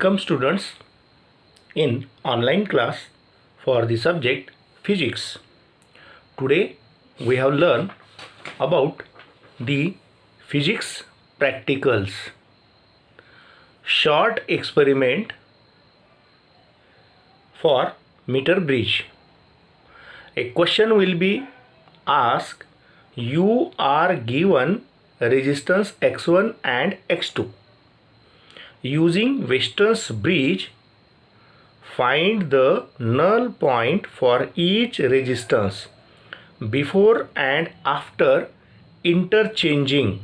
Welcome students in online class for the subject physics. Today we have learned about the physics practicals. Short experiment for meter bridge. A question will be asked. You are given resistance x1 and x2. Using Weston's bridge, find the null point for each resistance before and after interchanging.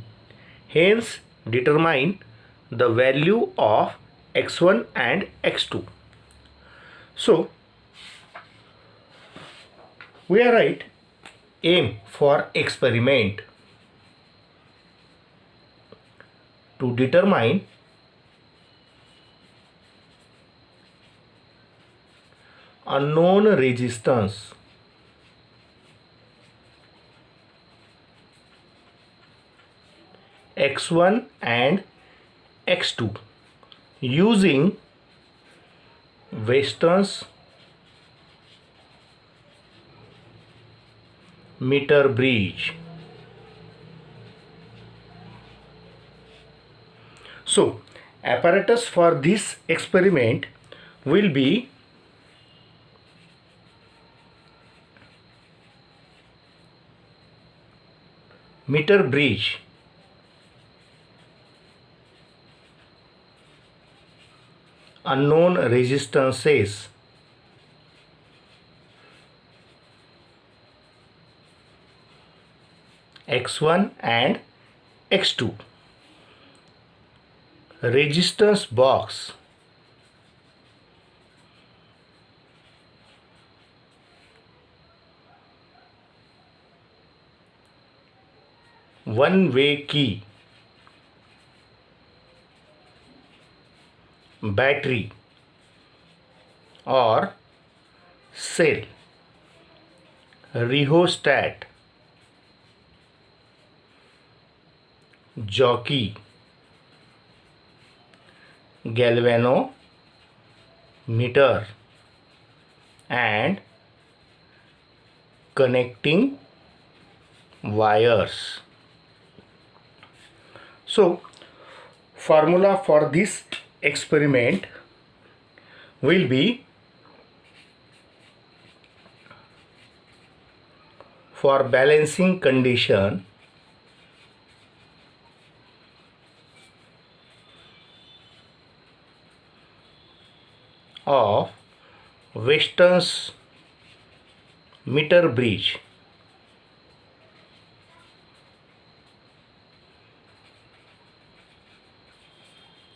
Hence, determine the value of x1 and x2. So, we are right. Aim for experiment to determine unknown resistance x1 and x2 using Weston's meter bridge. So, apparatus for this experiment will be meter bridge, unknown resistances, x1 and x2, resistance box, one-way key, battery or cell, rheostat, jockey, galvanometer and connecting wires. So, formula for this experiment will be for balancing condition of Weston's meter bridge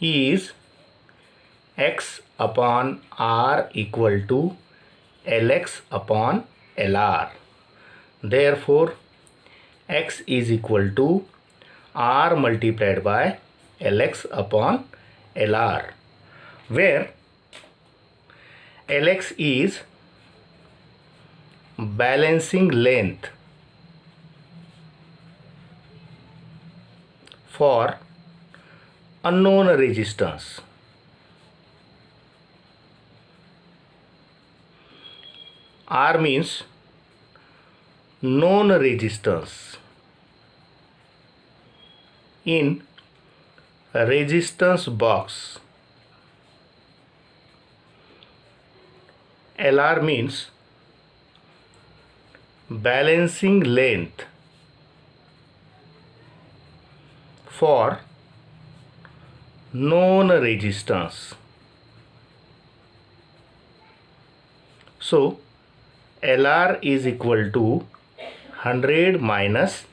is x upon r equal to Lx upon Lr. Therefore, x is equal to r multiplied by Lx upon Lr, where Lx is balancing length for unknown resistance. R means known resistance in resistance box. Lr means balancing length for known resistance. So, Lr is equal to 100 minus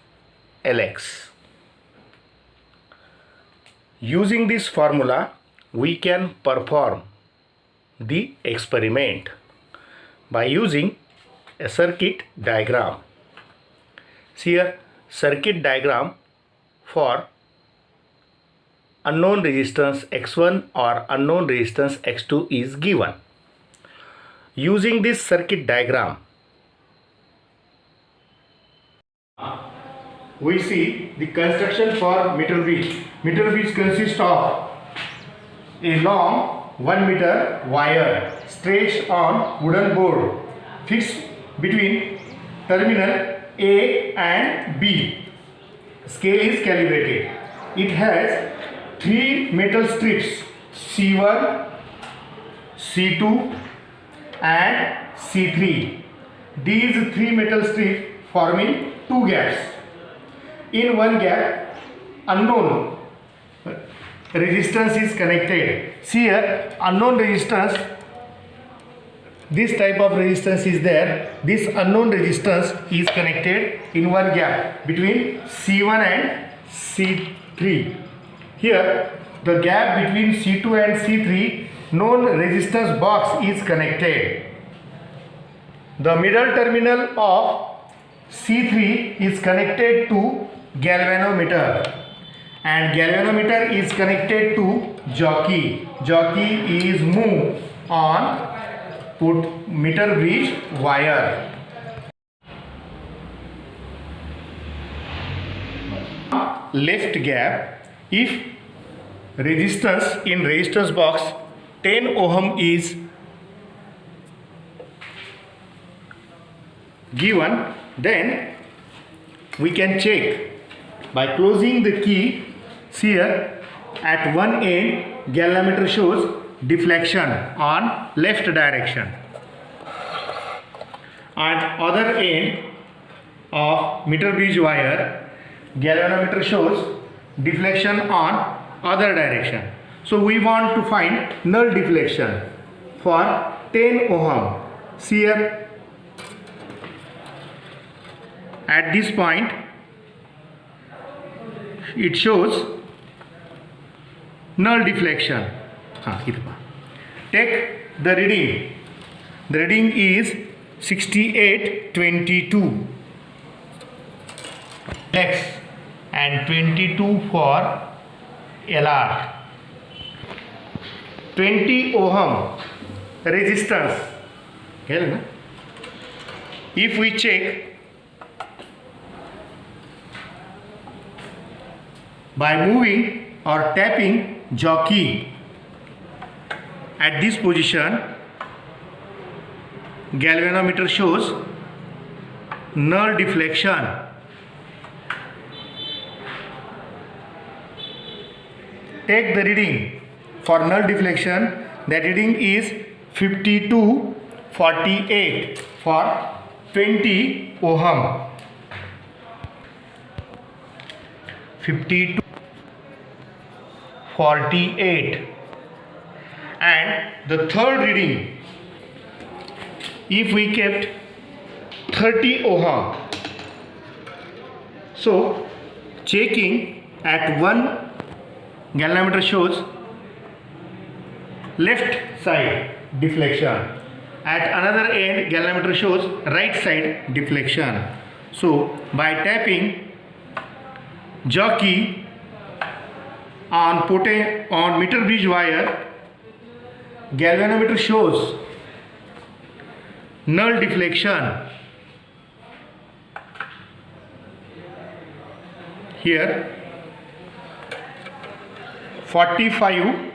Lx. Using this formula, we can perform the experiment by using a circuit diagram. See here, circuit diagram for unknown resistance x1 or unknown resistance x2 is given. Using this circuit diagram, we see the construction for meter bridge. Meter bridge consists of a long 1 meter wire stretched on wooden board fixed between terminal A and B. Scale is calibrated. It has 3 metal strips C1, C2 and C3. These 3 metal strips forming 2 gaps. In one gap, unknown resistance is connected. See here, unknown resistance, this type of resistance is there. This unknown resistance is connected in one gap between C1 and C3. Here, the gap between C2 and C3 known resistance box is connected. The middle terminal of C3 is connected to galvanometer and galvanometer is connected to jockey. Jockey is moved on put meter bridge wire. Left gap, if resistance in resistance box 10 ohm is given, then we can check by closing the key. See here, at one end galvanometer shows deflection on left direction, at other end of meter bridge wire galvanometer shows deflection on other direction. So we want to find null deflection for 10 ohm. See here, at this point it shows null deflection. Take the reading. The reading is 6822 X and 22 for LR. 20 ohm resistance. If we check by moving or tapping jockey at this position, galvanometer shows null deflection. Take the reading for null deflection. That reading is 5248 for 20 ohm. 5248. And the third reading, if we kept 30 ohm, so checking at one galvanometer shows left side deflection, at another end galvanometer shows right side deflection. So by tapping jockey on meter bridge wire, galvanometer shows null deflection. Here 45,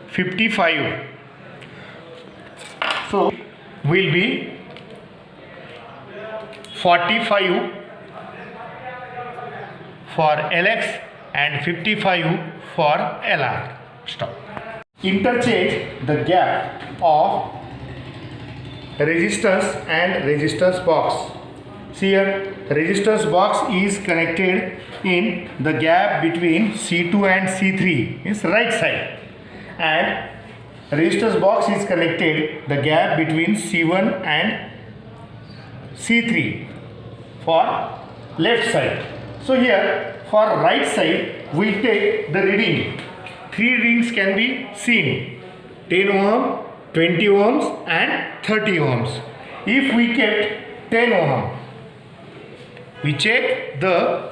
55. So will be 45 for LX and 55 for LR. Stop. Interchange the gap of resistance and resistance box. See here, resistance box is connected in the gap between C2 and C3, is right side, and resistance box is connected the gap between C1 and C3 for left side. So here for right side we take the reading. 3 readings can be seen: 10 ohm, 20 ohms and 30 ohms. If we kept 10 ohm, we check the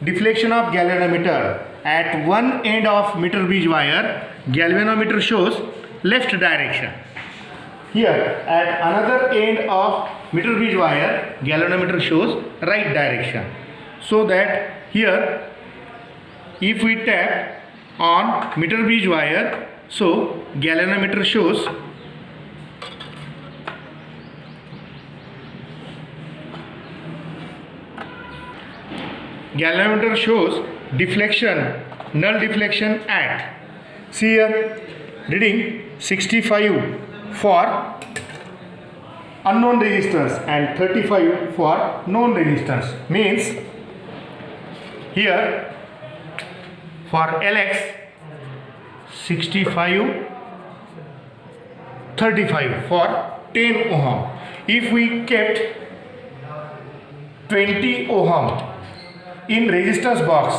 deflection of galvanometer. At one end of meter bridge wire, galvanometer shows left direction. Here at another end of meter bridge wire, galvanometer shows right direction. So that here if we tap on meter bridge wire, So galvanometer shows deflection, null deflection at, see here, reading 65 for unknown resistance and 35 for known resistance. Means here for Lx 65 35 for 10 ohm. If we kept 20 ohm in resistance box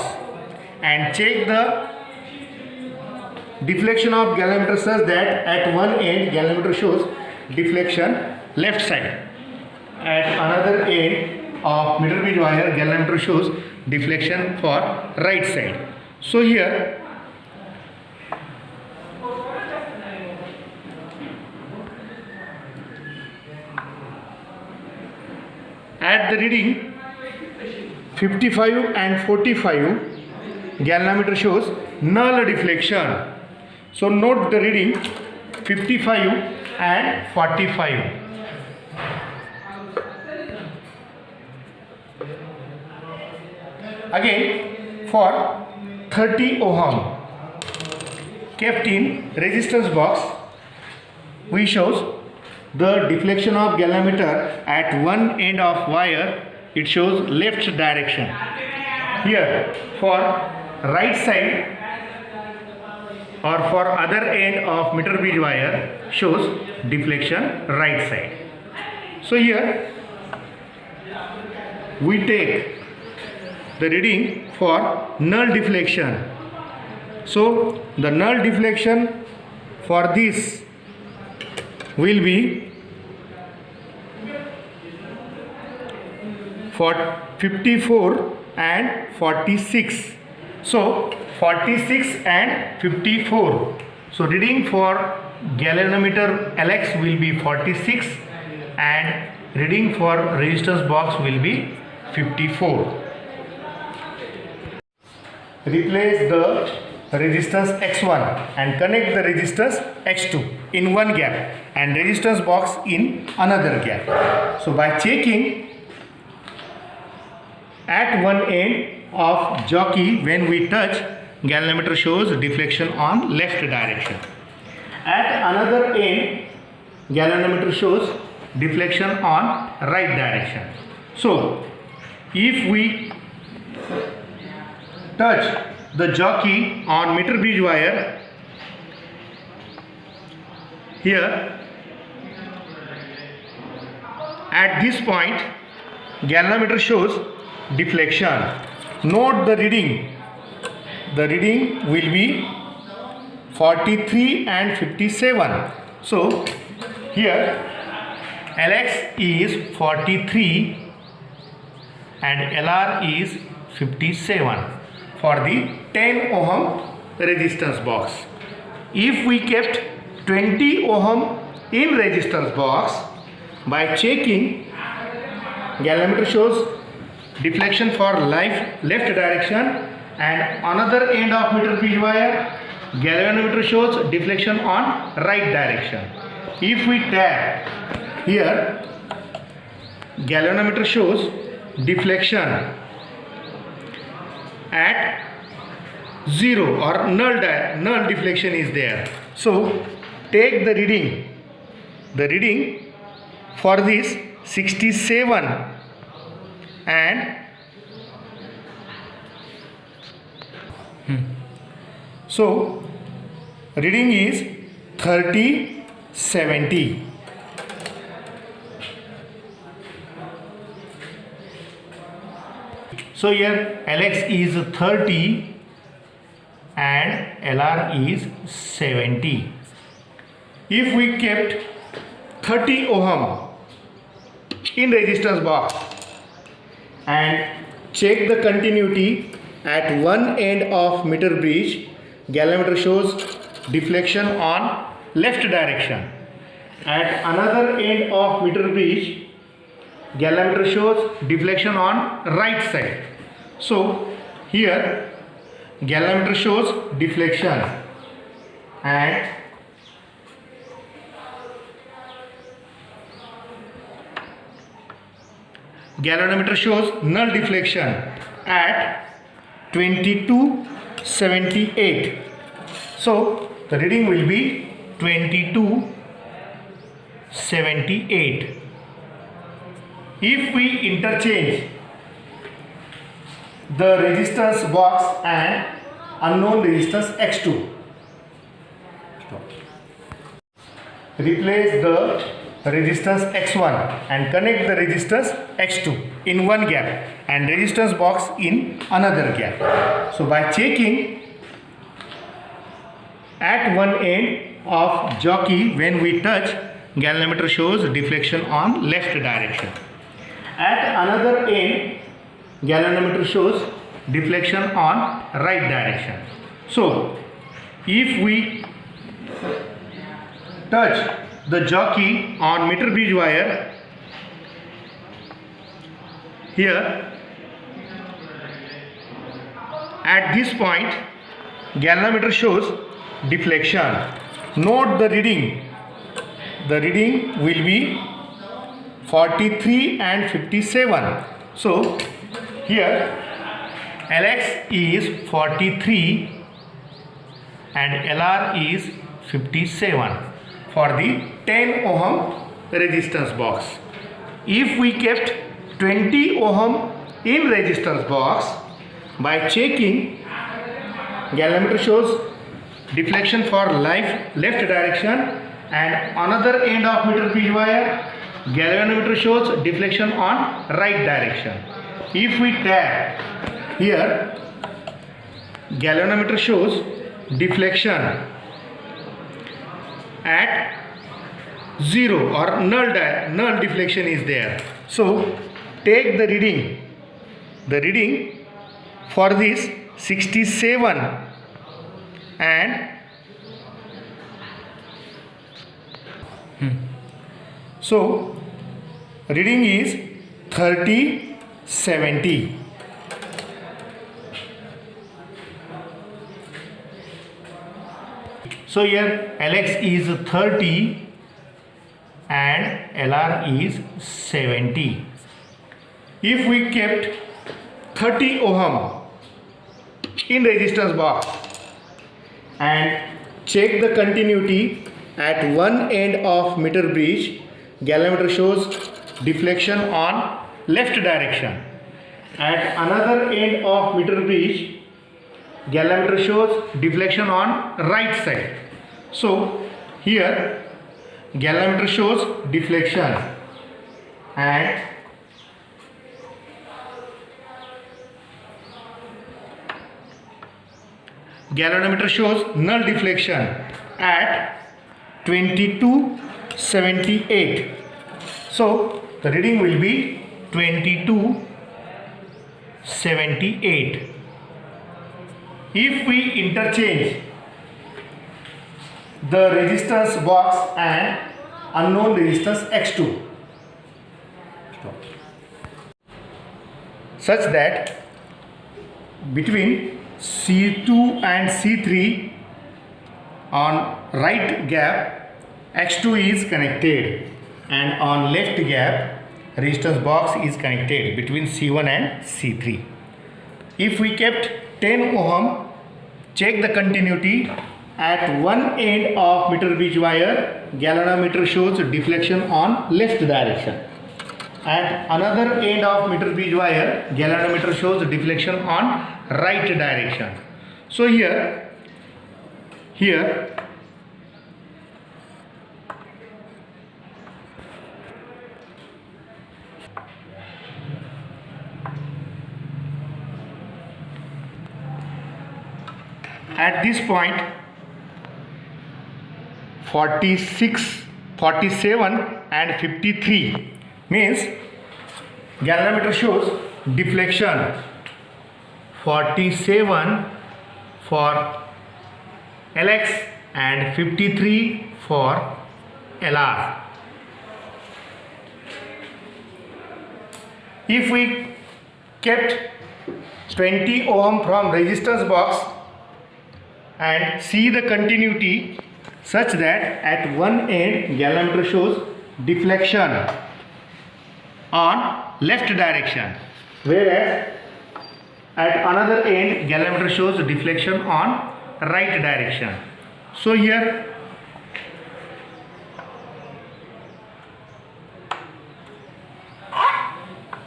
and check the deflection of galvanometer such that at one end galvanometer shows deflection left side, at another end of meter bridge wire galvanometer shows deflection for right side. So here at the reading 55 and 45 galvanometer shows null deflection. So note the reading 55 and 45. Again for 30 ohm kept in resistance box, we shows the deflection of galvanometer at one end of wire, it shows left direction. Here for right side or for other end of meter bridge wire shows deflection right side. So here we take the reading for null deflection. So the null deflection for this will be for 54 and 46. So 46 and 54. So reading for galvanometer Lx will be 46 and reading for resistance box will be 54. Replace the resistance X1 and connect the resistance X2 in one gap and resistance box in another gap. So by checking at one end of jockey, when we touch, galvanometer shows deflection on left direction. At another end, galvanometer shows deflection on right direction. So if we touch the jockey on meter bridge wire, here at this point galvanometer shows deflection. Note the reading. The reading will be 43 and 57. So here Lx is 43 and Lr is 57 for the 10 ohm resistance box. If we kept 20 ohm in resistance box, by checking galvanometer shows deflection for left direction and another end of meter bridge wire galvanometer shows deflection on right direction. If we tap here, galvanometer shows deflection at 0 or null deflection is there. So take the reading. The reading for this 67 and so reading is 30/70. So here Lx is 30 and Lr is 70. If we kept 30 ohm in resistance box and check the continuity at one end of meter bridge, galvanometer shows deflection on left direction. At another end of meter bridge, galvanometer shows deflection on right side. So here galvanometer shows deflection and galvanometer shows null deflection at 2278. So the reading will be 2278. If we interchange the resistance box and unknown resistance X2, replace the resistance X1 and connect the resistance X2 in one gap and resistance box in another gap. So by checking at one end of jockey, when we touch, galvanometer shows deflection on left direction. At another end, galvanometer shows deflection on right direction. So if we touch the jockey on meter bridge wire here, at this point galvanometer shows deflection. Note the reading. The reading will be 43 and 57. So here Lx is 43 and Lr is 57 for the 10 ohm resistance box. If we kept 20 ohm in resistance box, by checking, galvanometer shows deflection for left direction, and another end of meter bridge wire, galvanometer shows deflection on right direction. If we tap here, galvanometer shows deflection at 0 or null deflection is there. So take the reading. The reading for this 67 and so reading is 3070. So here Lx is 30 and Lr is 70. If we kept 30 ohm in resistance box and check the continuity at one end of meter bridge, galvanometer shows deflection on left direction. At another end of meter bridge, galvanometer shows deflection on right side. So here galvanometer shows deflection and galvanometer shows null deflection at 2278. So the reading will be 2278. If we interchange the resistance box and unknown resistance X2 such that between C2 and C3 on right gap X2 is connected and on left gap resistance box is connected between C1 and C3. If we kept 10 ohm, check the continuity at one end of meter bridge wire, galvanometer shows deflection on left direction. At another end of meter bridge wire, galvanometer shows deflection on right direction. So here at this point 46, 47 and 53 means galvanometer shows deflection 47 for Lx and 53 for Lr. If we kept 20 ohm from resistance box and see the continuity such that at one end galvanometer shows deflection on left direction, whereas at another end galvanometer shows deflection on right direction. So here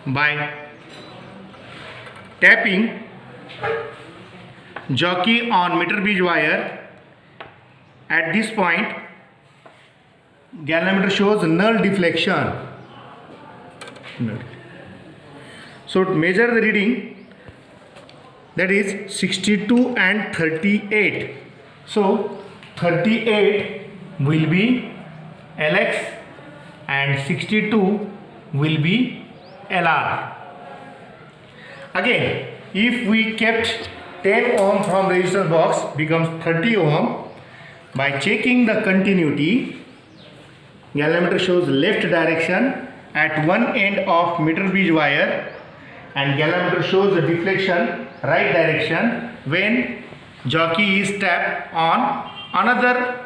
by tapping jockey on meter gauge wire, at this point galvanometer shows null deflection. So measure the reading, that is 62 and 38. So 38 will be Lx and 62 will be Lr. Again, if we kept 10 ohm from resistance box, becomes 30 ohm. By checking the continuity, galvanometer shows left direction at one end of meter gauge wire, and galvanometer shows the deflection right direction when jockey is tapped on another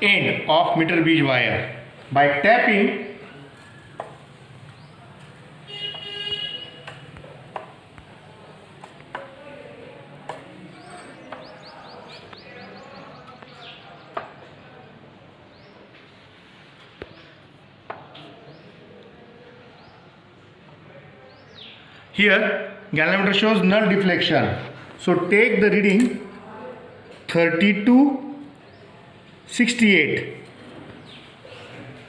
end of meter gauge wire. By tapping here, galvanometer shows null deflection. So take the reading 32, 68.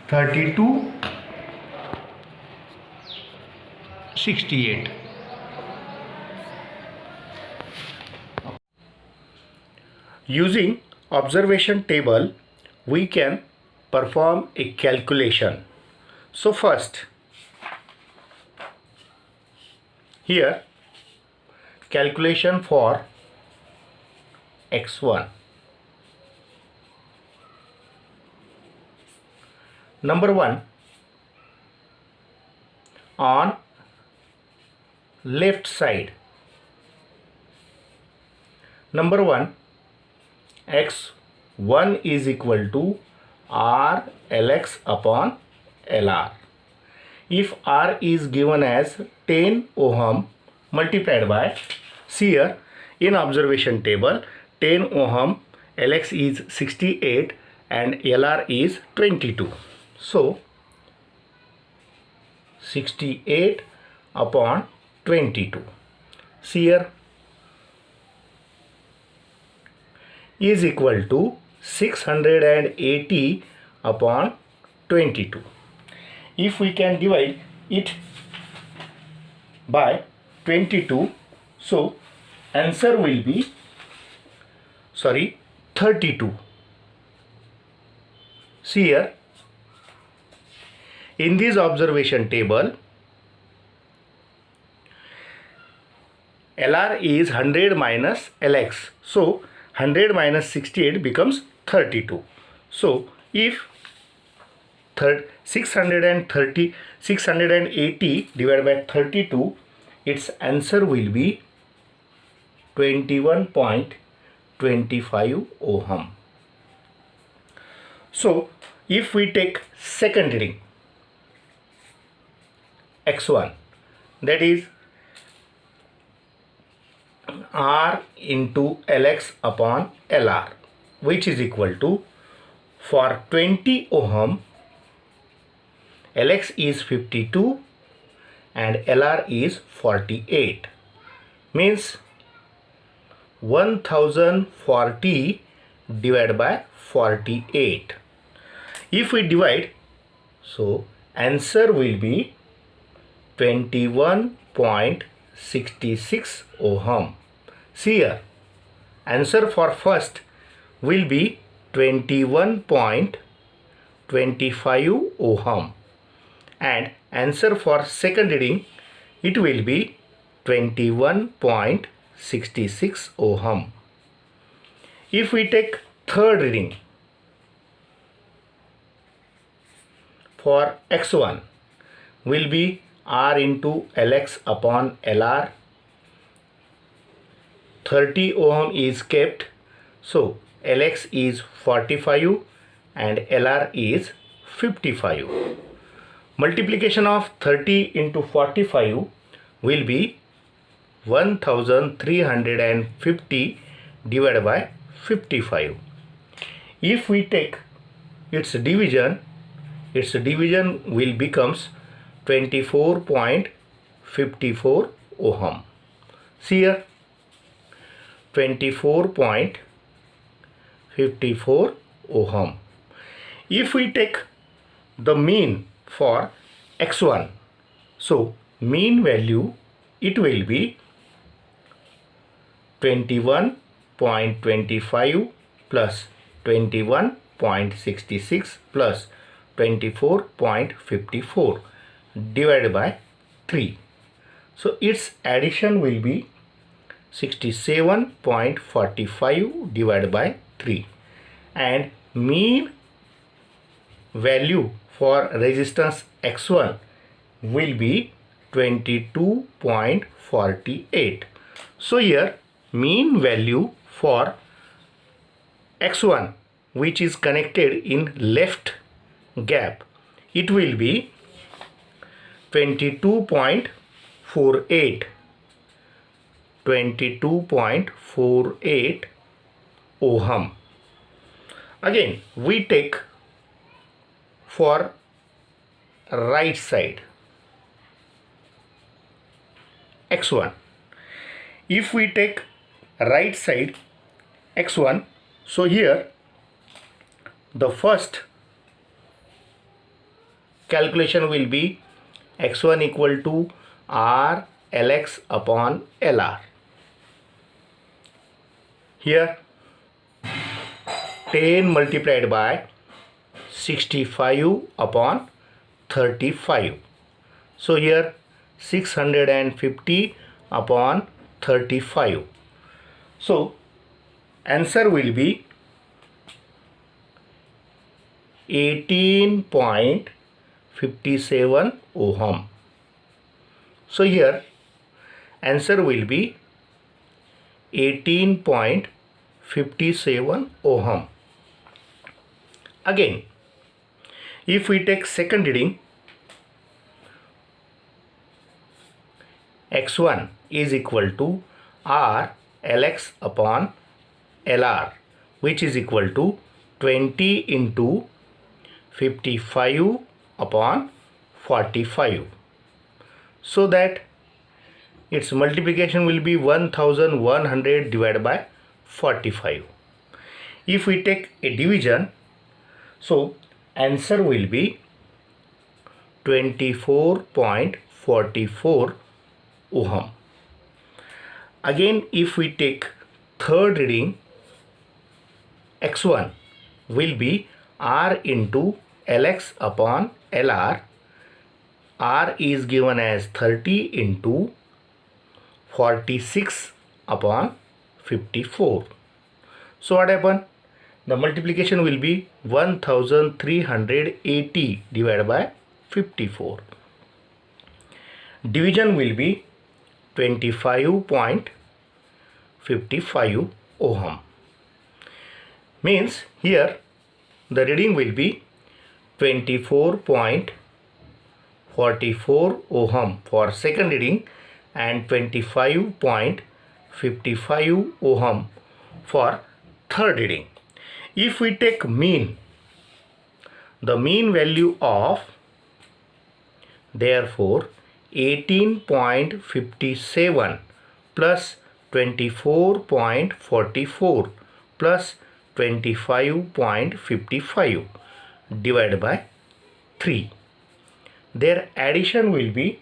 32, 68. Using observation table, we can perform a calculation. So first, here calculation for x1. Number 1, on left side. Number 1, x1 is equal to R Lx upon Lr. If R is given as 10 ohm multiplied by, see here in observation table 10 ohm, Lx is 68 and Lr is 22. So 68 upon 22. See here is equal to 680 upon 22. If we can divide it by 22, so answer will be 32. See here in this observation table, Lr is 100 minus Lx, so 100 minus 68 becomes 32. So if 680 divided by 32, its answer will be 21.25 ohm. So if we take second reading x1, that is R into Lx upon Lr, which is equal to, for 20 ohm Lx is 52 and Lr is 48, means 1040 divided by 48. If we divide, so answer will be 21.66 ohm. See here, answer for first will be 21.25 ohm and answer for second reading it will be 21.66 ohm. If we take third reading for x1 will be R into Lx upon Lr. 30 ohm is kept, So Lx is 45 and Lr is 55. Multiplication of 30 into 45 will be 1350 divided by 55. If we take its division will becomes 24.54 ohm. See here, 24.54 ohm. If we take the mean for x1, so mean value it will be 21.25 plus 21.66 plus 24.54 divided by 3. So its addition will be 67.45 divided by 3, and mean value for resistance x1 will be 22.48. So here mean value for x1 which is connected in left gap, it will be 22.48 ohm. Again we take for right side x1. If we take right side x1, so here the first calculation will be x1 equal to R Lx upon Lr. Here 10 multiplied by 65 upon 35. So here 650 upon 35. So answer will be 18.57 ohm. So here answer will be 18.57 ohm. Again, if we take second reading, x1 is equal to R Lx upon Lr, which is equal to 20 into 55 upon 45. So that its multiplication will be 1100 divided by 45. If we take a division, so answer will be 24.44 ohm. Again, if we take third reading, x1 will be R into Lx upon Lr. R is given as 30 into 46 upon 54. So what happened? The multiplication will be 1380 divided by 54. Division will be 25.55 ohm. Means here the reading will be 24.44 ohm for second reading and 25.55 ohm for third reading. If we take mean, the mean value of therefore 18.57 plus 24.44 plus 25.55 divided by 3. Their addition will be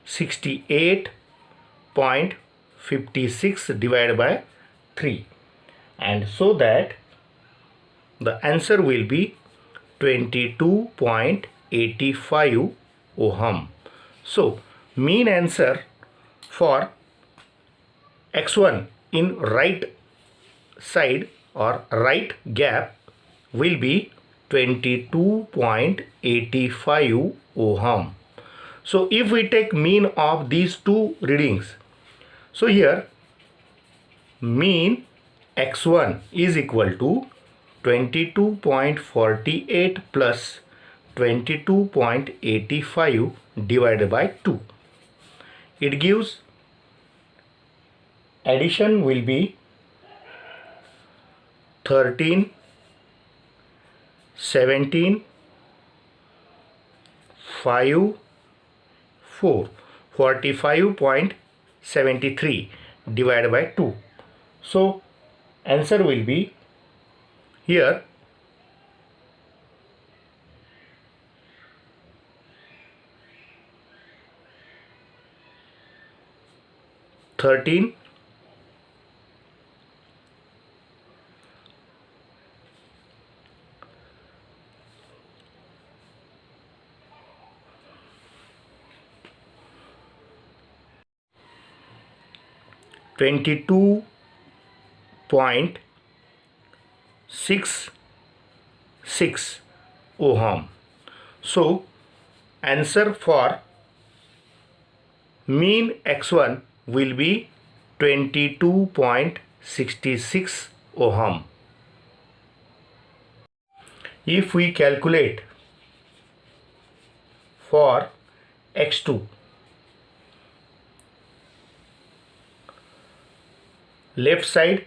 68.56 divided by 3, and so that the answer will be 22.85 ohm. So mean answer for x1 in right side or right gap will be 22.85 ohm. So if we take mean of these two readings, So here mean x1 is equal to 22.48 plus 22.85 divided by 2. It gives addition will be 13, 17, 5, 4, 45.73 divided by 2. So answer will be here 13, 22.66 ohm. So answer for mean x1 will be 22.66 ohm. If we calculate for x2, left side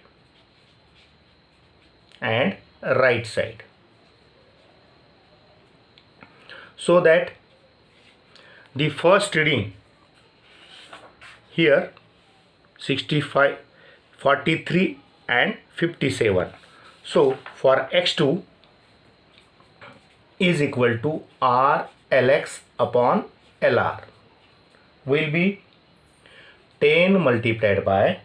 and right side, so that the first reading here 65, 43 and 57. So for x2 is equal to R Lx upon Lr will be 10 multiplied by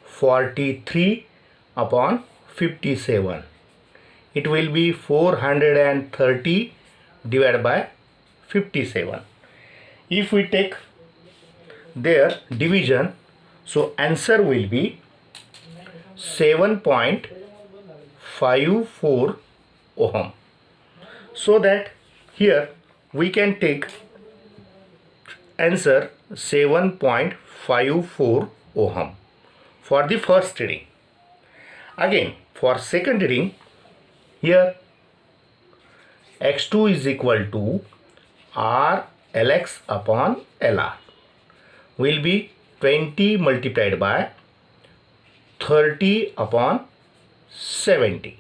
43 upon 57. It will be 430 divided by 57. If we take their division, so answer will be 7.54 ohm. So that here we can take answer 7.54 ohm for the first reading. Again for second reading, here x2 is equal to R Lx upon Lr will be 20 multiplied by 30 upon 70.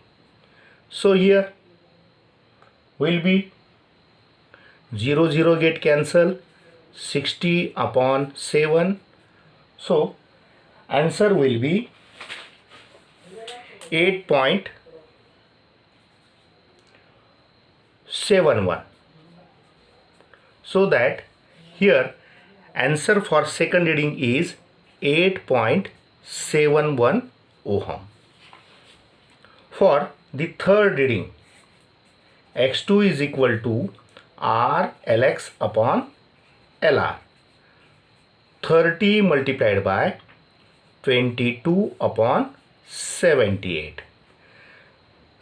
So here will be 0 0 get cancel, 60 upon 7. So answer will be 8.71. So that here answer for second reading is 8.71 ohm. For the third reading, x2 is equal to R Lx upon Lr 30 multiplied by 22 upon 78.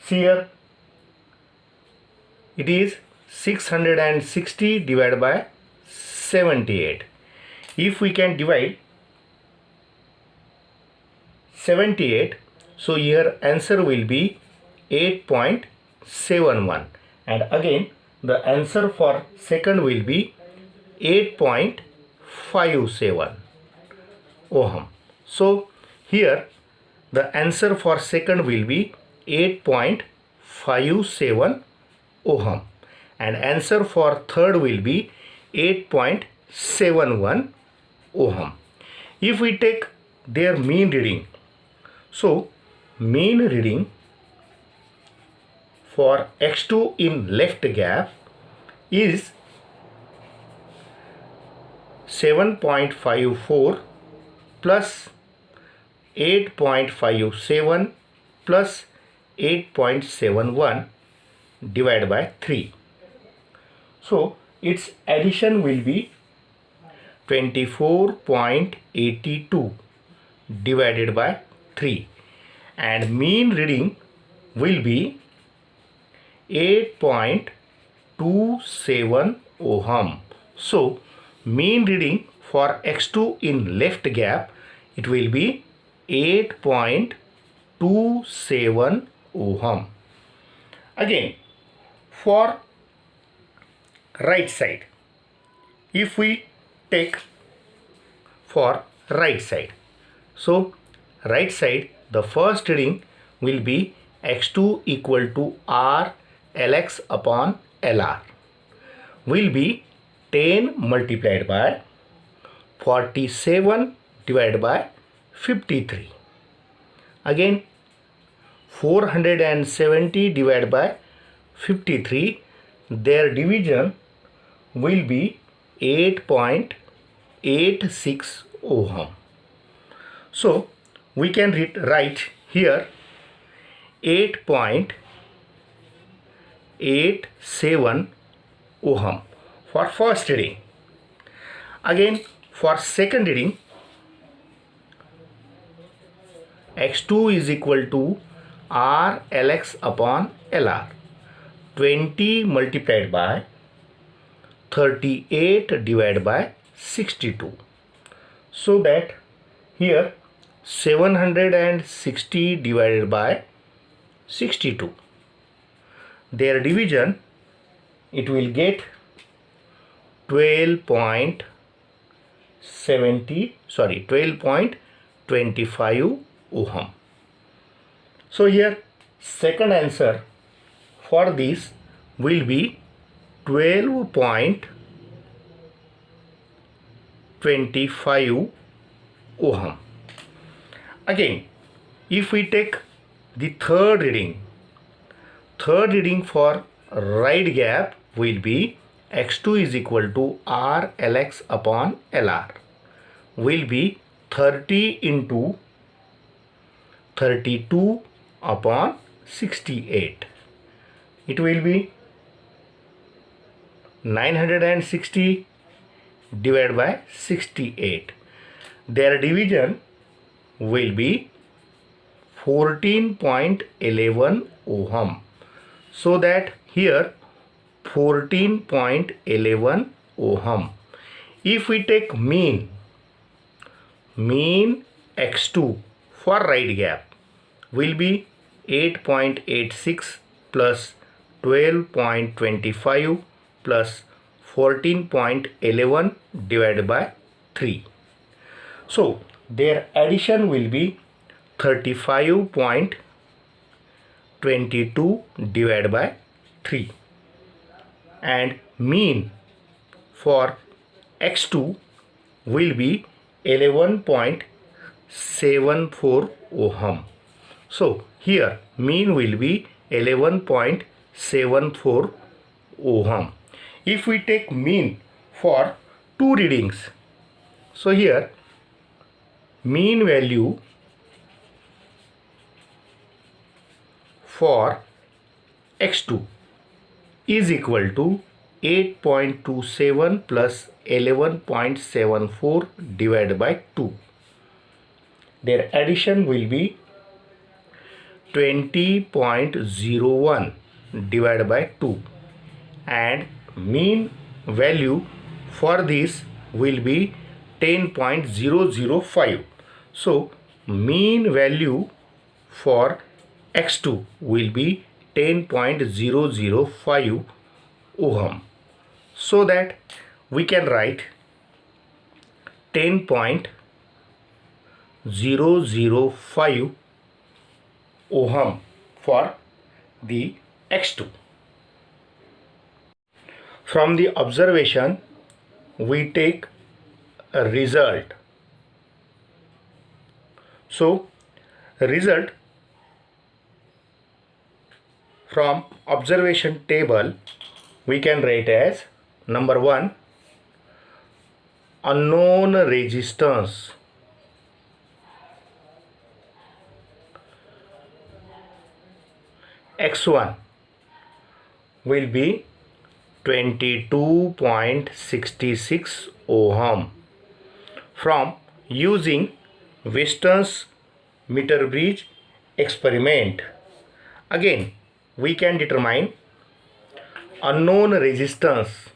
Here it is 660 divided by 78. If we can divide 78, so here answer will be 8.71, and again the answer for second will be 8.57 ohm. So here the answer for second will be 8.57 ohm, and answer for third will be 8.71 ohm. If we take their mean reading, so mean reading for x2 in left gap is 7.54 plus 8.57 plus 8.71 divided by 3. So its addition will be 24.82 divided by 3, and mean reading will be 8.27 ohm. So mean reading for x2 in left gap, it will be 8.27 ohm. Again, for right side, if we take for right side, so right side, the first reading will be x2 equal to r lx upon lr, will be 10 multiplied by 47 divided by 53. Again, 470 divided by 53, their division will be 8.86 ohm. So we can write here 8.87 ohm for first reading. Again, for second reading, x2 is equal to r lx upon lr, 20 multiplied by 38 divided by 62. So that here 760 divided by 62, their division, it will get 12.25 ohm. So here second answer for this will be 12.25 ohm. Again, if we take the third reading for right gap will be x2 is equal to r lx upon lr, will be 30 into 32 upon 68. It will be 960 divided by 68. Their division will be 14.11 ohm. So that here 14.11 ohm. If we take mean x2 for right gap will be 8.86 plus 12.25 plus 14.11 divided by 3. So their addition will be 35.22 divided by 3, and mean for x2 will be 11.74 ohm. So here mean will be 11.74 ohm. If we take mean for two readings, so here mean value for x2 is equal to 8.27 plus 11.74 divided by 2. Their addition will be 20.01 divided by 2, and mean value for this will be 10.005. So mean value for x2 will be 10.005 ohm. So that we can write 10.005 ohm for the x2. From the observation we take a result. So result from observation table we can write as number 1, unknown resistance x1 will be 22.66 ohm from using Wheaton's meter bridge experiment. Again we can determine unknown resistance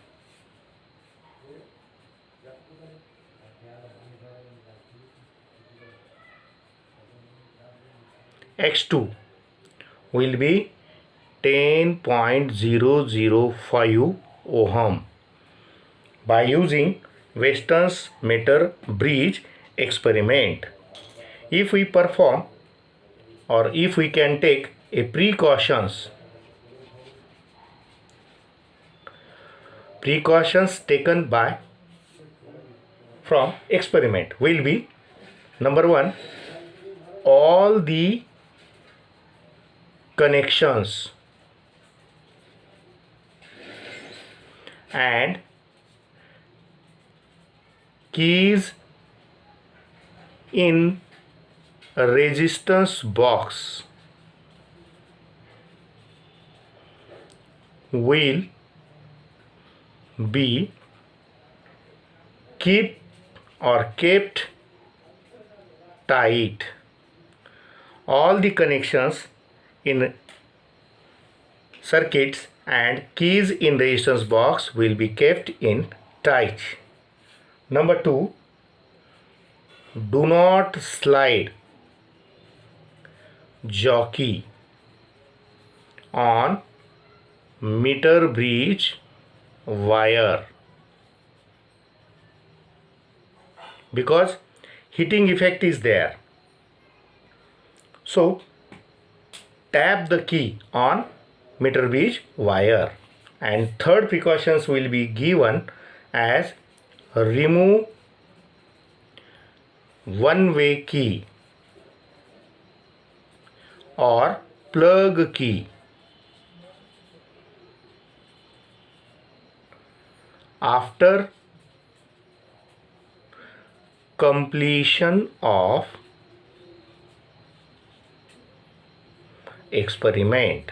X2 will be 10.005 ohm by using Weston's meter bridge experiment. If we perform, or if we can take a precautions taken by from experiment will be: number one, all the connections and keys in a resistance box will be kept tight. All the connections in circuits and keys in resistance box will be kept in tight. Number two, do not slide jockey on meter bridge wire, because heating effect is there. So tap the key on meter bridge wire. And third precautions will be given as remove one-way key or plug key. After completion of experiment.